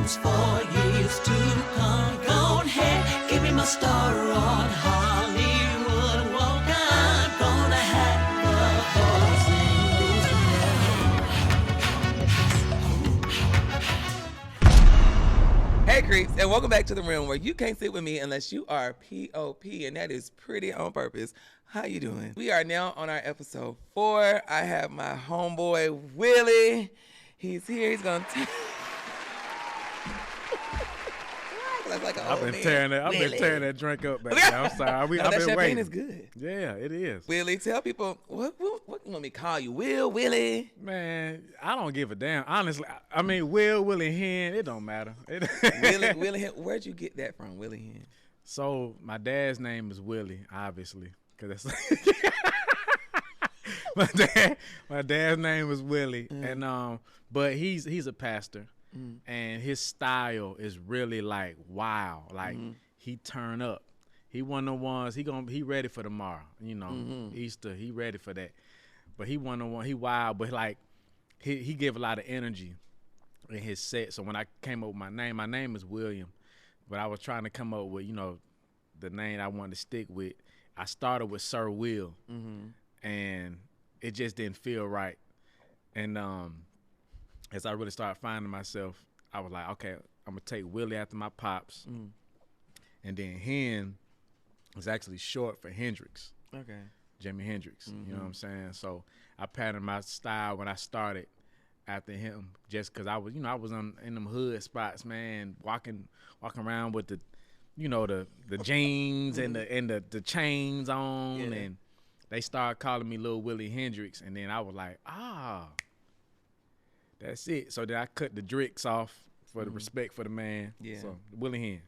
tunes for years to come. Go ahead, give me my star on Hollywood Walk. I'm gonna have a voice. Hey creeps, and welcome back to the room where you can't sit with me unless you are P.O.P. and that is pretty on purpose. How you doing? We are now on our episode 4. I have my homeboy Willie. He's here. He's gonna I've been tearing that drink up back there. I'm sorry. I've that been champagne waiting. is good. Yeah, it is. Willie, tell people what you want me to call you? Willie? Man, I don't give a damn. Honestly, I mean, WillieHyn, it don't matter. WillieHyn, where'd you get that from, WillieHyn? So my dad's name is Willie, obviously, because that's my dad's name is Willie, and but he's a pastor. And his style is really like wow, like he turn up. He one of the ones he ready for tomorrow, you know, Easter. He ready for that, but he one of the one he wild, but like he give a lot of energy in his set. So when I came up with my name is William, but I was trying to come up with the name I wanted to stick with. I started with Sir Will, and it just didn't feel right, and as I really started finding myself, I was like, okay, I'm gonna take Willie after my pops, and then Hen is actually short for Hendrix. Okay. Jimi Hendrix. You know what I'm saying? So I patterned my style when I started after him, just because I was, I was in them hood spots, man, walking around with the jeans and the chains on, and they started calling me Lil Willie Hendrix, and then I was like, that's it. So then I cut the Drix off for the respect for the man. Yeah. So WillieHyn.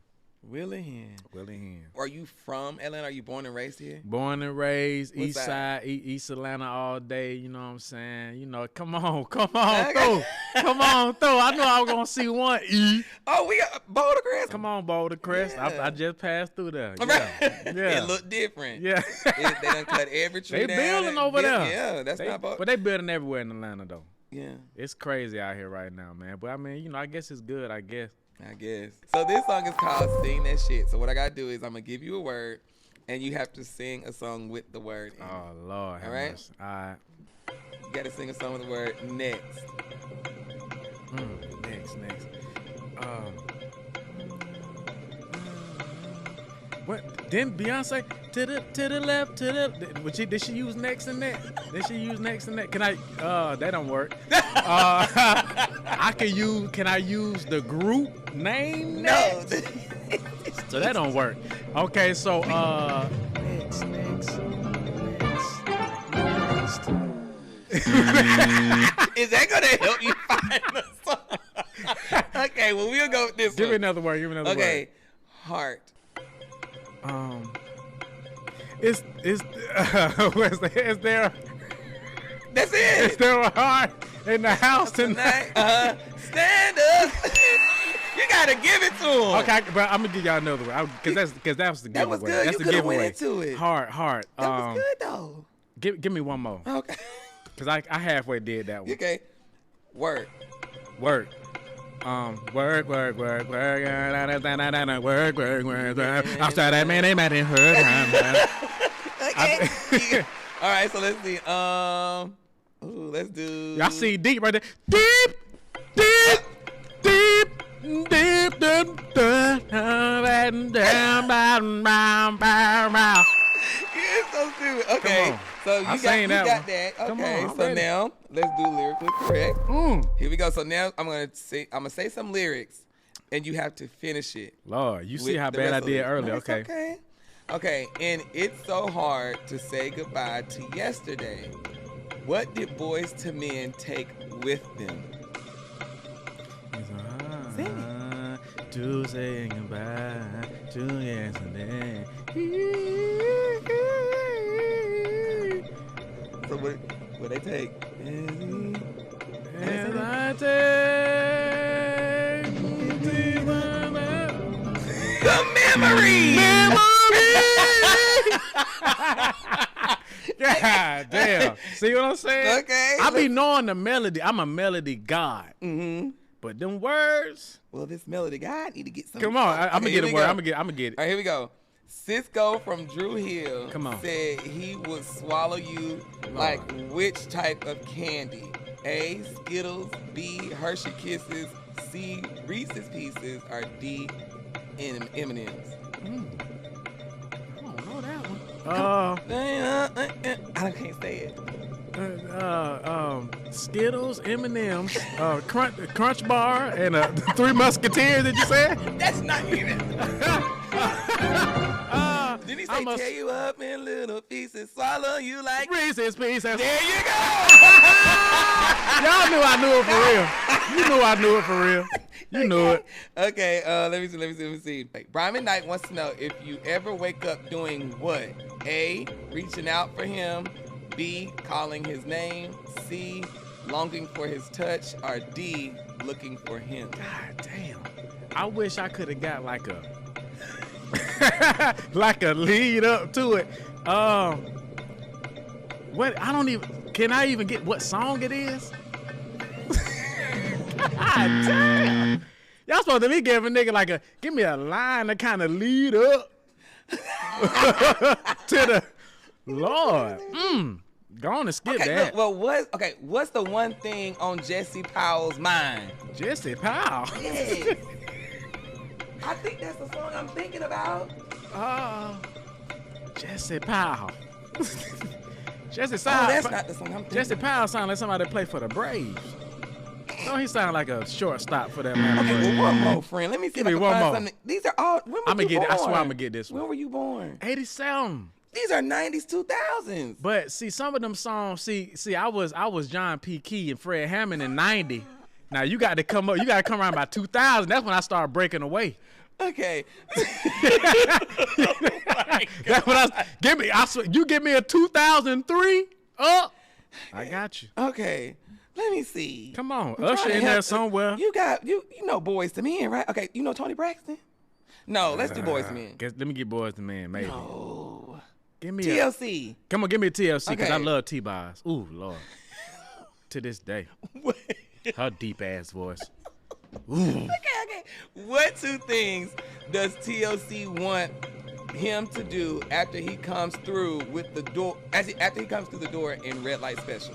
WillieHyn. Are you from Atlanta? Are you born and raised here? Born and raised, East Side, East Atlanta all day. You know what I'm saying? Come on, through. Come on, through. I know I was gonna see one E. Oh, we got Boulder Crest. Come on, Boulder Crest. Yeah. I just passed through there. Yeah. It looked different. Yeah. They done cut every tree down. They building over there. Yeah, that's not Boulder. But they building everywhere in Atlanta though. Yeah. It's crazy out here right now, man. But I mean, I guess it's good, I guess. So this song is called Sing That Shit. So what I got to do is I'm going to give you a word, and you have to sing a song with the word in it. Oh, Lord. All right? All right. You got to sing a song with the word next. Next. What? Didn't Beyonce to the left, to the did she use next and that? Can I that don't work. Can I use the group name next? No. So that don't work. Okay, so next. Is that gonna help you find the song? Okay, well we'll go with this Give one. me another word. Okay, heart. Is there? That's it. Is there a heart in the house tonight? Stand up. You gotta give it to him. Okay, but I'm gonna give y'all another one because that was the giveaway. That was good. That's You the could have giveaway. went into it. Heart. That was good though. Give me one more. Okay. Cause I halfway did that one. Okay. Work. Work. Work. I'm sorry, that man ain't mad at her. Okay. All right, so let's see. Let's do. Y'all see deep right there. Deep. You're so stupid. Okay, so you got that. Okay, so now let's do lyrically correct. Here we go. So now I'm gonna say some lyrics, and you have to finish it. Lord, you see how bad I did earlier. No, okay. Okay, and it's so hard to say goodbye to yesterday. What did Boys to Men take with them? Sing it. To say goodbye to yesterday. So what they take? As I take the memory. God damn. See what I'm saying? Okay. I be knowing the melody. I'm a melody god. But them words. Well, this melody guy need to get some. Come on, I'm gonna get a word. I'm gonna get it. All right, here we go. Cisco from Drew Hill said he would swallow you like which type of candy? A, Skittles, B, Hershey Kisses, C, Reese's Pieces, or D, M&Ms? I don't know that one. I can't say it. Skittles, M&M's, Crunch Bar, and Three Musketeers. Did you say? That's not even. Did he say tear you up in little pieces, swallow you like Reese's Pieces? There you go. Y'all knew I knew it for real. You knew I knew it for real. You knew it. Okay, let me see. Brian McKnight wants to know if you ever wake up doing what? A, reaching out for him. B, calling his name. C, longing for his touch. Or D, looking for him. God damn. I wish I could have got like a like a lead up to it. What? Can I even get what song it is? God damn. Y'all supposed to be giving a nigga give me a line to kind of lead up to the Lord. Go on and skip that. Look, well, what's the one thing on Jesse Powell's mind? Jesse Powell? Yes. I think that's the song I'm thinking about. Jesse Powell. Jesse that's not the song I'm thinking. Jesse Powell sound like somebody that play for the Braves. Don't he sound like a shortstop for that man? Okay, well, one more, friend. Let me see if I can find something. These are all. When were you born? I swear I'm gonna get this one. When were you born? 87. These are 90s, 2000s. But see, some of them songs. See, I was John P. Key and Fred Hammond in '90. Now you got to come up. You got to come around by 2000. That's when I started breaking away. Okay. That's what you give me a 2003. I got you. Okay. Let me see. Come on, Usher in there somewhere. You know Boys to Men, right? Okay, you know Tony Braxton? No, let's do Boys to Men. Let me get Boys to Men, maybe. No. Give me TLC. Come on, give me a TLC because I love T-Boz. Ooh, Lord. To this day. Her deep ass voice. Ooh. Okay. What two things does TLC want him to do after he comes through with the door? After he comes through the door in Red Light Special.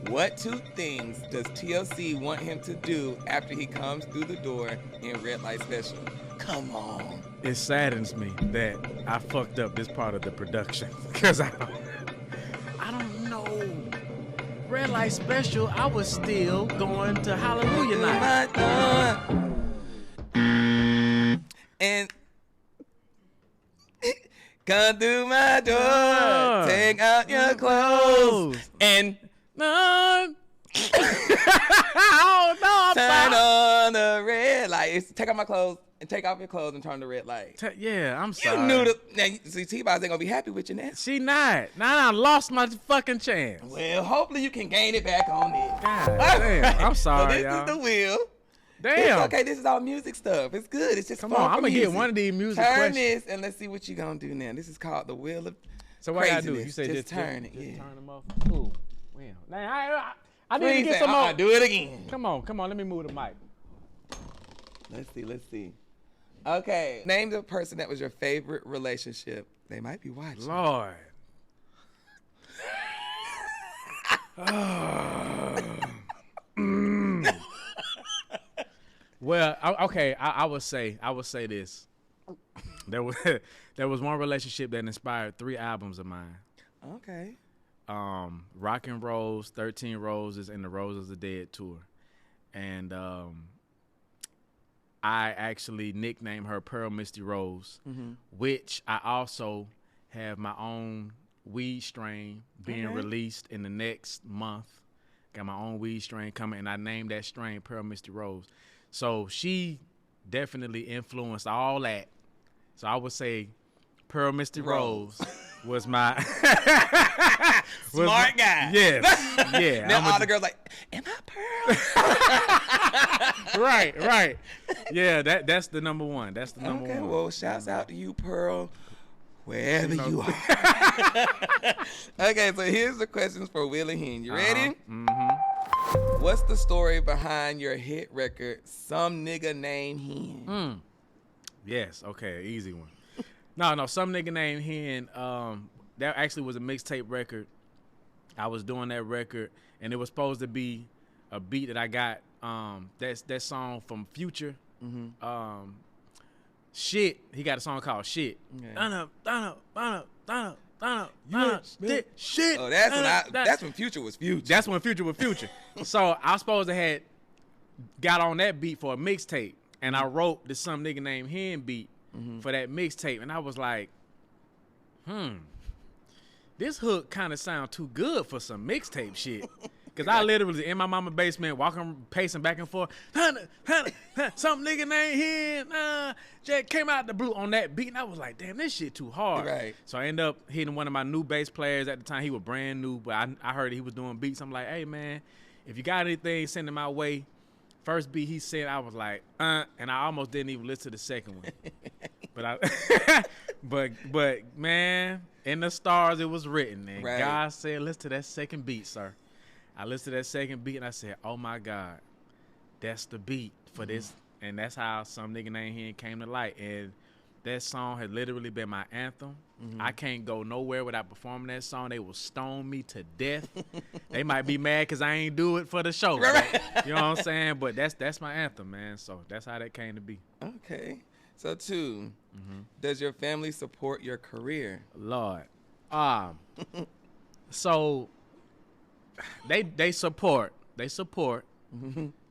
What two things does TLC want him to do after he comes through the door in Red Light Special? Come on. It saddens me that I fucked up this part of the production because I don't know. Red Light Special, I was still going to Hallelujah Night. And come through my door, take out your clothes, and oh no, turn on the red light. Take out my clothes and take off your clothes and turn the red light. I'm sorry. You knew now. See, T-Boz ain't gonna be happy with you now. She not. Now I lost my fucking chance. Well, hopefully you can gain it back on it. God damn. I'm sorry, so this y'all. is the wheel. Damn. It's okay, this is all music stuff. It's good. It's just Come fun on, for I'm gonna music. get one of these music Turn questions. this and let's see what you gonna do now. This is called the wheel of So what I do? craziness. You say just turn it. Yeah. Turn them off. Ooh. Well, now I need to get some more. Do it again. Come on. Let me move the mic. Let's see. Okay. Name the person that was your favorite relationship. They might be watching. Lord. Well, okay. I would say this. There was one relationship that inspired 3 albums of mine. Okay. Rock and Rolls, 13 Roses, and the Roses of Dead tour. And I actually nicknamed her Pearl Misty Rose, which I also have my own weed strain being released in the next month. Got my own weed strain coming, and I named that strain Pearl Misty Rose. So she definitely influenced all that. So I would say Pearl Misty Rose was my smart guy. Yes. Yeah. Now all the girls like, am I Pearl? Right. Yeah, that's the number one. That's the number one. Okay, well, shouts out to you, Pearl, wherever you are. Okay, so here's the questions for WillieHyn. You ready? Mm-hmm. What's the story behind your hit record, Some Nigga Named Hen? Yes, okay, easy one. No, Some Nigga Named Hen, that actually was a mixtape record. I was doing that record, and it was supposed to be a beat that I got, that song from Future. Shit, he got a song called Shit. Okay. Shit. Oh, that's when Future was Future. That's when Future was Future. So I was supposed to had got on that beat for a mixtape, and I wrote the Some Nigga Named Hen beat for that mixtape, and I was like, this hook kind of sound too good for some mixtape shit. Cause I literally was in my mama's basement, pacing back and forth. Some nigga named Hen, Jack came out the blue on that beat, and I was like, damn, this shit too hard. Right. So I ended up hitting one of my new bass players at the time. He was brand new, but I heard he was doing beats. I'm like, hey man, if you got anything, send it my way. First beat he sent, I was like, and I almost didn't even listen to the second one. but man, in the stars it was written, and right. God said, listen to that second beat, sir. I listened to that second beat and I said, oh my God, that's the beat for this. And that's how Some Nigga Named Hen came to light. And that song had literally been my anthem. I can't go nowhere without performing that song. They will stone me to death. They might be mad because I ain't do it for the show. Right. You know what I'm saying? But that's my anthem, man. So that's how that came to be. Okay. So, 2, does your family support your career? Lord. So they support. They support.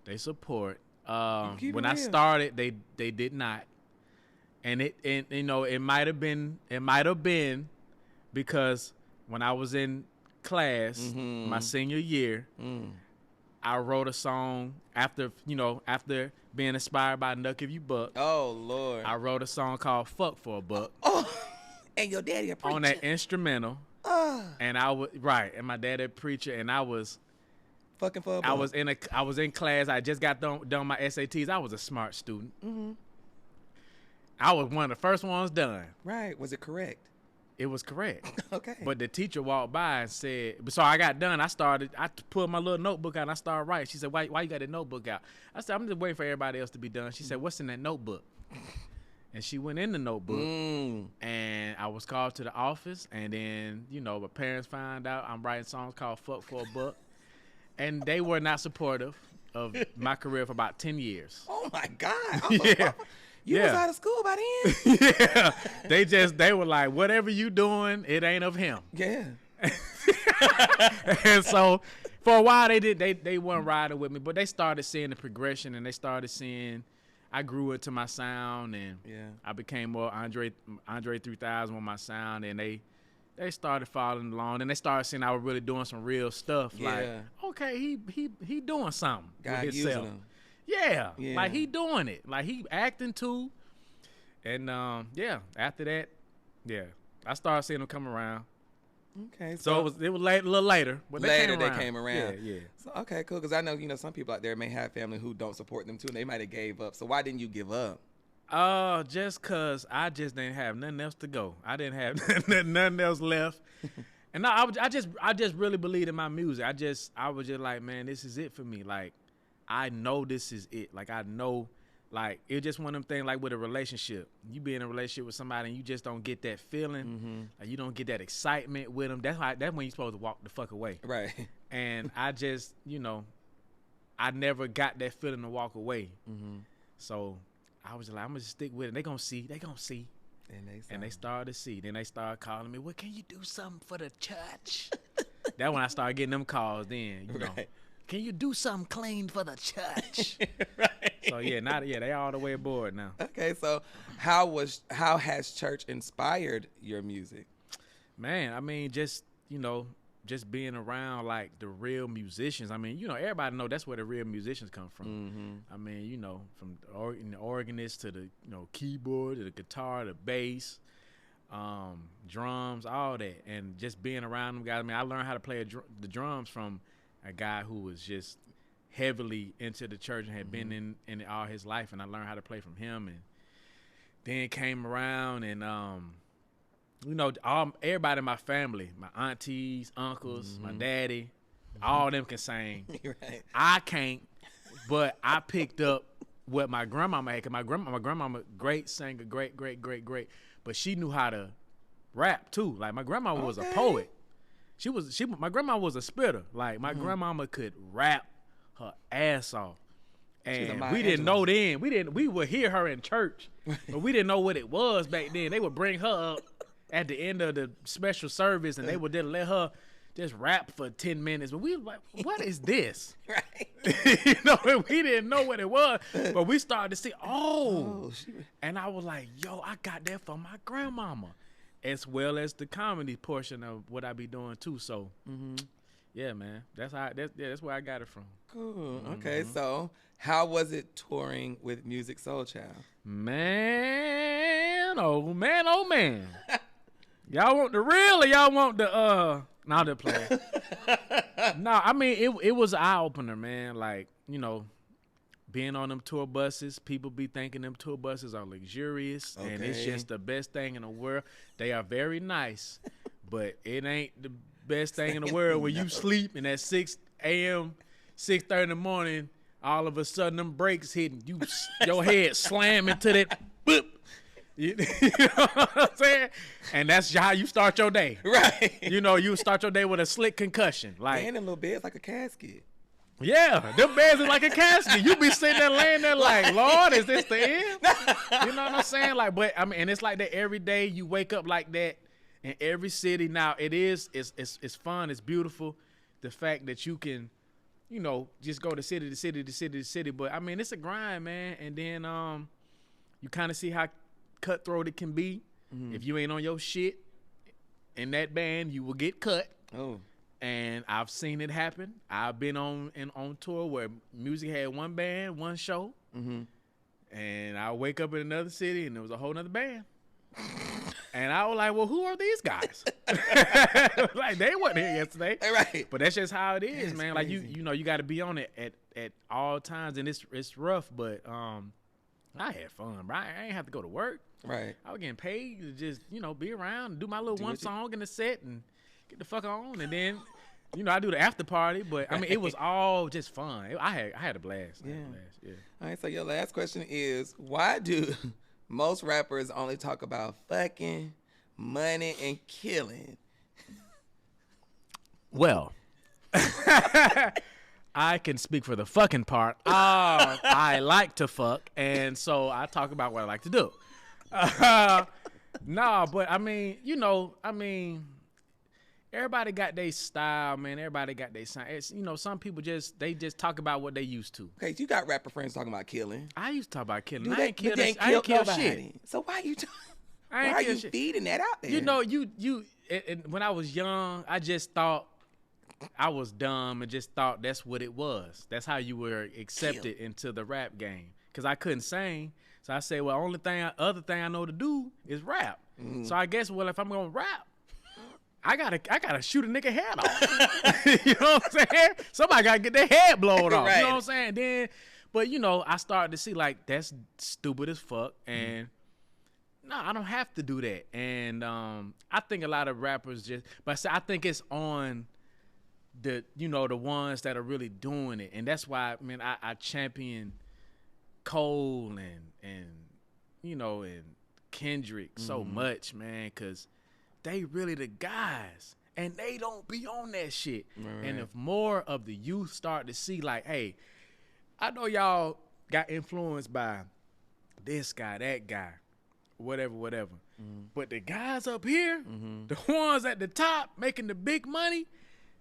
They support. When I started, they did not. And it might have been because when I was in class my senior year, I wrote a song after being inspired by Nuck If You Buck. Oh Lord. I wrote a song called Fuck for a Buck. Oh, and your daddy a preacher. On that instrumental. And I was and my dad a preacher, and I was fucking for a buck. I was in class. I just got done my SATs. I was a smart student. I was one of the first ones done. Right. Was it correct? It was correct. Okay. But the teacher walked by and said, so I got done. I pulled my little notebook out and I started writing. She said, why you got that notebook out? I said, I'm just waiting for everybody else to be done. She said, what's in that notebook? And she went in the notebook, and I was called to the office, and then, my parents found out I'm writing songs called Fuck for a Buck, and they were not supportive of my career for about 10 years. Oh, my God. Yeah. You was out of school by then? Yeah. They were like, whatever you doing, it ain't of him. Yeah. And so for a while they weren't riding with me, but they started seeing the progression, and they started seeing I grew into my sound, and I became more Andre 3000 with my sound, and they started following along, and they started seeing I was really doing some real stuff. Yeah. Like, okay, he doing something God with himself. Him. Yeah, like he doing it, like he acting too, and after that, I started seeing them come around. Okay, so it was late, a little later, but they came around. Yeah. So okay, cool. Because I know some people out there may have family who don't support them too, and they might have gave up. So why didn't you give up? Just cause I just didn't have nothing else to go. I didn't have nothing else left, and I just really believed in my music. I was just like, man, this is it for me. Like, I know this is it. Like, I know. Like, it's just one of them things, like with a relationship. You be in a relationship with somebody and you just don't get that feeling. Like, you don't get that excitement with them. That's when you're supposed to walk the fuck away. Right. And I just, I never got that feeling to walk away. So I was just like, I'm going to stick with it. They going to see. And they started to see. Then they started calling me, well, can you do something for the church? That's when I started getting them calls then, Right. Can you do something clean for the church? Right. So they all the way aboard now. Okay, so how has church inspired your music? Man, I mean, just being around like the real musicians. I mean, everybody know that's where the real musicians come from. I mean, from the organist to the keyboard to the guitar, the bass, drums, all that, and just being around them guys. I mean, I learned how to play the drums from a guy who was just heavily into the church and had been in it all his life, and I learned how to play from him, and then came around and everybody in my family, my aunties, uncles, my daddy, All of them can sing. Right. I can't, but I picked up what my grandmama had. Cause my grandmama, great singer, great. But she knew how to rap too. Like my grandma was a poet. My grandma was a spitter. Like my grandmama could rap her ass off. And we didn't know then. We would hear her in church, but we didn't know what it was back then. They would bring her up at the end of the special service, and they would just let her just rap for 10 minutes. But we were like, what is this? Right. We didn't know what it was, but we started to see, and I was like, yo, I got that from my grandmama, as well as the comedy portion of what I be doing too. So, yeah, man, that's where I got it from. Cool. Okay, so how was it touring with Music Soul Child? Man, oh man. Y'all want the real or y'all want the not the play? No, I mean it was an eye opener, man. Like, being on them tour buses, people be thinking them tour buses are luxurious, and it's just the best thing in the world. They are very nice, but it ain't the best thing in the world when you sleep and at 6 a.m., 6:30 in the morning, all of a sudden them brakes hitting, your head slamming to that boop. You know what I'm saying? And that's how you start your day. Right. You start your day with a slick concussion. Like, and them little beds like a casket. Yeah, them beds is like a casket. You be sitting there laying there like, Lord, is this the end? You know what I'm saying? Like, but I mean, and it's like that every day. You wake up like that in every city. Now it's fun, it's beautiful. The fact that you can, just go to city to city to city to city. But I mean, it's a grind, man. And then you kind of see how cutthroat it can be. If you ain't on your shit in that band, you will get cut. Oh. And I've seen it happen. I've been on tour where music had one band, one show, and I wake up in another city and there was a whole nother band. And I was like, well, who are these guys? Like, they weren't here yesterday. Right. But that's just how it is, That's man. crazy. Like, you got to be on it at all times, and it's rough, but I had fun, bro. I ain't have to go to work. Right. I was getting paid to just, be around and do my little one song in the set and get the fuck on, and then, I do the after party. But I mean, it was all just fun. I had a blast. Yeah. Yeah. All right, so your last question is, why do most rappers only talk about fucking, money, and killing? Well, I can speak for the fucking part. I like to fuck, and so I talk about what I like to do. No, but I mean, everybody got their style, man. Everybody got their sound. It's, some people just talk about what they used to. Okay, you got rapper friends talking about killing. I used to talk about killing. Dude, I ain't kill nobody. shit. So why you I ain't why are kill you shit. feeding that out there? And when I was young, I just thought I was dumb and just thought that's what it was. That's how you were accepted into the rap game. Because I couldn't sing. So I said, well, other thing I know to do is rap. So I guess, well, if I'm going to rap, I gotta shoot a nigga head off. You know what I'm saying? Somebody gotta get their head blown off. Right. You know what I'm saying? Then, but I started to see like that's stupid as fuck, and no, I don't have to do that. And I think a lot of rappers but I think it's on the the ones that are really doing it, and that's why I champion Cole and Kendrick so much, man, because they really the guys, and they don't be on that shit. Right. And if more of the youth start to see, like, hey, I know y'all got influenced by this guy, that guy, whatever. But the guys up here, the ones at the top making the big money,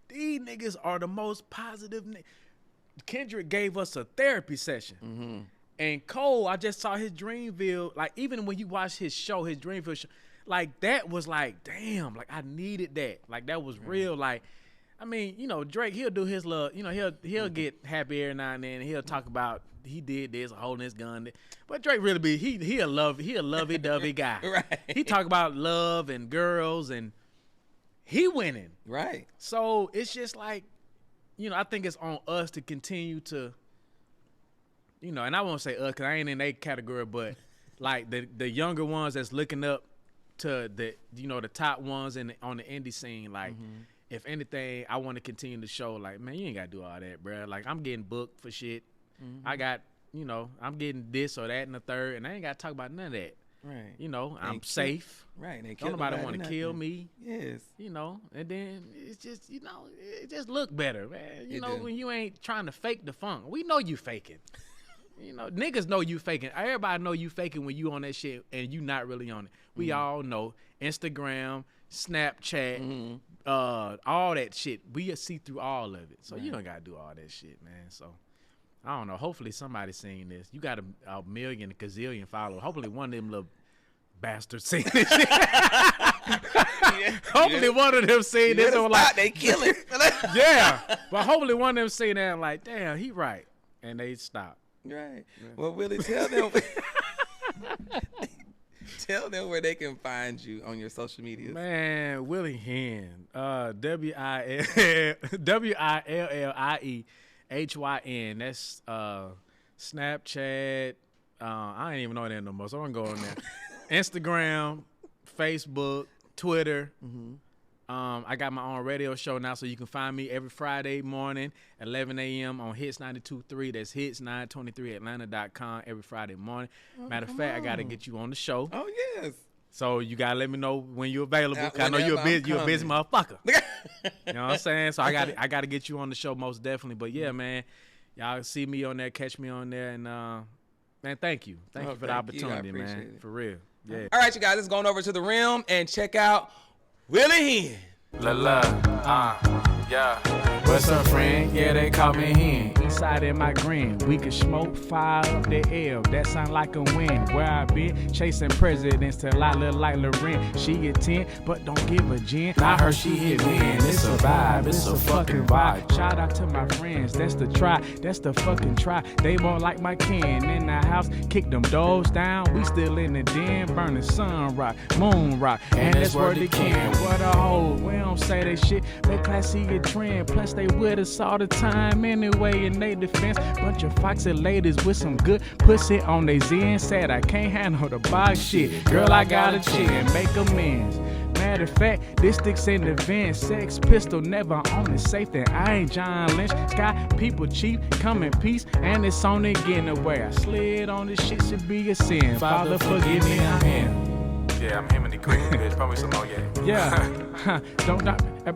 these niggas are the most positive. Kendrick gave us a therapy session. And Cole, I just saw his Dreamville, like, even when you watch his show, his Dreamville show, like, that was like, damn, like, I needed that. Like, that was real. Like, I mean, Drake, he'll do his little, he'll get happy every now and then, and he'll talk about he did this, holding his gun. But Drake really be, he a lovey-dovey guy. Right. He talk about love and girls, and he winning. Right. So it's just like, I think it's on us to continue to, and I won't say us because I ain't in that category, but like the younger ones that's looking up to the the top ones on the indie scene, like if anything, I want to continue to show like, man, you ain't got to do all that, bro. Like, I'm getting booked for shit. I got, I'm getting this or that and the third, and I ain't got to talk about none of that. Right. I'm safe. Right. Don't nobody want to kill me. Yes. And then it's just, it just look better, man. You know, when you ain't trying to fake the funk. We know you faking. Niggas know you faking. Everybody know you faking when you on that shit and you not really on it. We all know. Instagram, Snapchat, all that shit. We see through all of it. So you don't got to do all that shit, man. So I don't know. Hopefully somebody seen this. You got a million, a gazillion followers. Hopefully one of them little bastards seen this shit. Hopefully one of them seen this. And like, they kill it. Yeah. But hopefully one of them seen that and like, damn, he right. And they stop. Right. Well, Willie, tell them. Tell them where they can find you on your social media. Man, WillieHyn. WillieHyn. That's Snapchat. I ain't even know that no more, so I'm gonna go on there. Instagram, Facebook, Twitter. I got my own radio show now, so you can find me every Friday morning at 11 a.m. on Hits 92.3. That's Hits923Atlanta.com every Friday morning. Matter of fact, I got to get you on the show. Oh, yes. So you got to let me know when you're available, because I know you're a busy motherfucker. You know what I'm saying? So I got to get you on the show most definitely. But, yeah, man, y'all see me on there, catch me on there. And, man, thank you. Thank you for the opportunity, man. For real. Yeah. All right, you guys, let's go on over to the Rim and check out WillieHyn. Yeah. What's up, friend? Yeah, they call me Hen. Eastside in my grin. We can smoke fire up the L. That sound like a win. Where I been chasing presidents till I look like Loren. She get 10, but don't give a gin. I heard she hit me, and it's a vibe. It's a fucking vibe. Shout out to my friends. That's the try. That's the fucking try. They won't like my kin in the house. Kick them doors down. We still in the den, burning sun rock, moon rock, and that's where they can. What a hole. We don't say that shit. They classy a trend. Plus they with us all the time anyway. In they defense, bunch of foxy ladies with some good pussy on they zen. Said I can't handle the box shit. Girl, I got a chin. Make amends. Matter of fact, this stick's in the van. Sex pistol never on the safe. Then I ain't John Lynch. Sky people cheap, come in peace, and it's on again the way I slid on this shit should be a sin. Father, forgive me, I'm him. Yeah, I'm him and the queen, bitch. Probably some more, yeah. Don't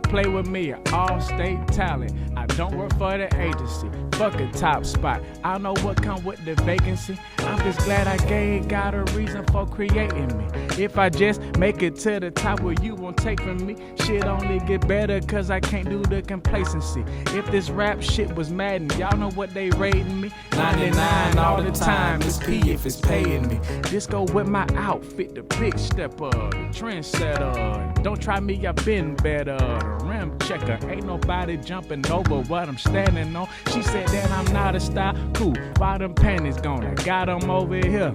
play with me, all state talent. I don't work for the agency. Fuck a top spot. I know what come with the vacancy. I'm just glad I got a reason for creating me. If I just make it to the top, where you won't take from me, shit only get better cause I can't do the complacency. If this rap shit was Madden, y'all know what they rating me? 99 all the time. It's P if it's paying me. Just go with my outfit, the big stepper, the trendsetter. Don't try me, I've been better. The rim checker, ain't nobody jumping over what I'm standing on. She said that I'm not a star. Cool, why them panties gone? I got them over here.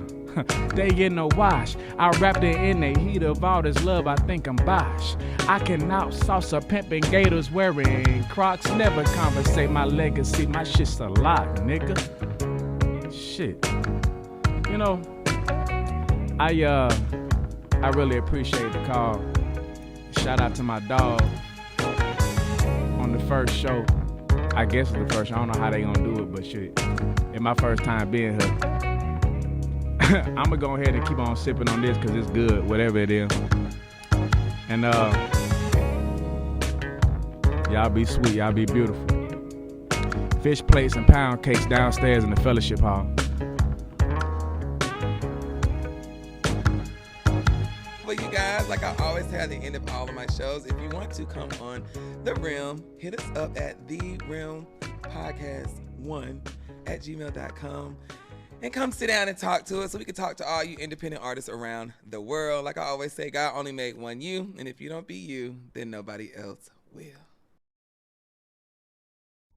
They in the wash. I wrapped it in the heat of all this love. I think I'm Bosh. I can out salsa pimping gators wearing Crocs. Never conversate my legacy. My shit's a lot, nigga. Shit. You know, I really appreciate the call. Shout out to my dog on the first show. I guess it's the first show. I don't know how they gonna do it, but shit, it's my first time being here. I'm gonna go ahead and keep on sipping on this because it's good, whatever it is. And y'all be sweet, y'all be beautiful. Fish plates and pound cakes downstairs in the fellowship hall. Well, you guys, like I always have at the end of all of my shows, if you want to come on The Rim, hit us up at therimpodcast1@gmail.com and come sit down and talk to us so we can talk to all you independent artists around the world. Like I always say, God only made one you, and if you don't be you, then nobody else will.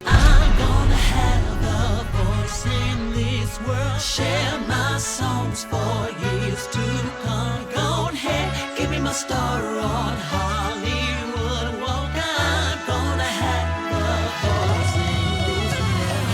I'm gonna have a voice in this world. Share my songs for years to come. Go ahead, give me my star.